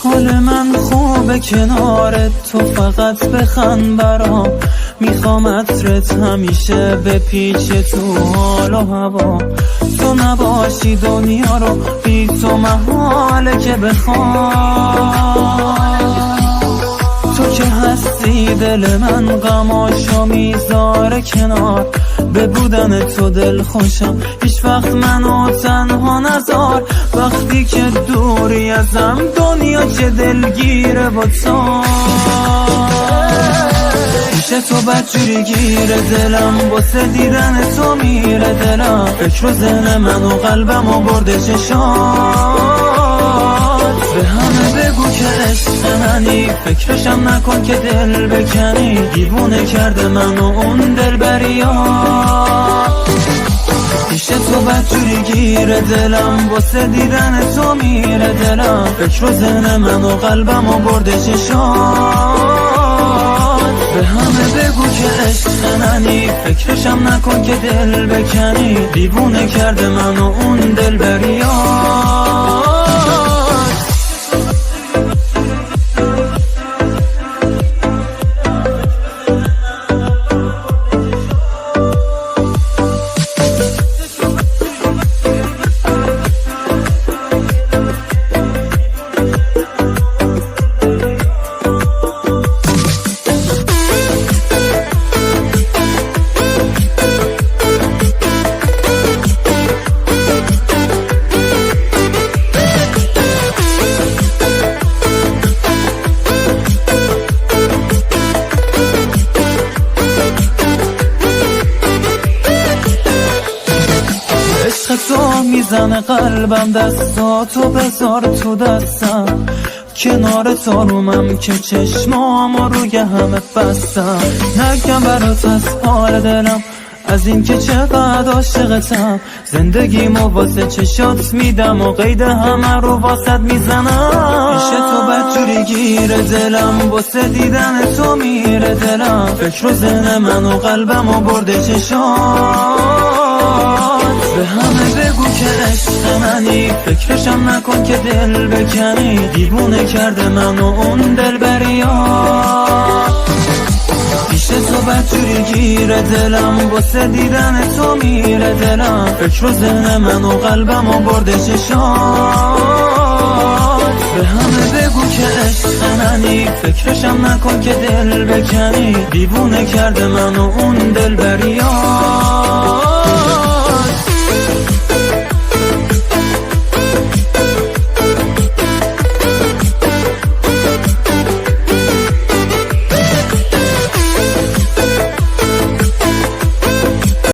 حال من خوبه کنارت، تو فقط بخند برام. میخوام عطرت همیشه بپیچه تو حال و هوا. تو نباشی دنیا رو بی تو محاله که بخوام. تو که هستی دل من غماشو میذاره کنار. به بودن تو دل خوشم، هیچ وقت منو تنها نذار. وقتی که دوری ازم دنیا چه دلگیره با تو. میشه تو بدجوری گیره دلم، واسه دیدن تو میره دلم. فکر و ذهن من و قلبم و برده چشات. به همه بگو که عشق منی، فکرشم نکن که دل بکنی. دیوونه کرده من و اون دلبریات. میشه تو بدجوری گیره دلم، واسه دیدن تو میره دلم. فکر و ذهن من و قلبم و برده چشات. به همه بگو که عشق منی، فکرشم نکن که دل بکنی. دیوونه کرده من و اون دلبریات. تو میزنه قلبم، دستاتو بذار تو دستم. کنار تارومم که چشمامو روی همه بستم. نگم برات از حال دلم، از این که چقدر عاشقتم. زندگیمو واسه چشات میدم و قید همه رو واسط میزنم. میشه تو بدجوری گیره دلم، واسه دیدن تو میره دلم. فکر و ذهن من و قلبم و برده چشات. به همه بگو که عشق منی، فکرشم نکن که دل بکنی. دیوونه کرده من و اون دلبریات. میشه تو بدجوری گیره دلم، واسه دیدن تو میره دلم. فکر و ذهن من و قلبم و برده چشات. به همه بگو که عشق منی، فکرشم نکن که دل بکنی. دیوونه کرده من و اون دلبریات.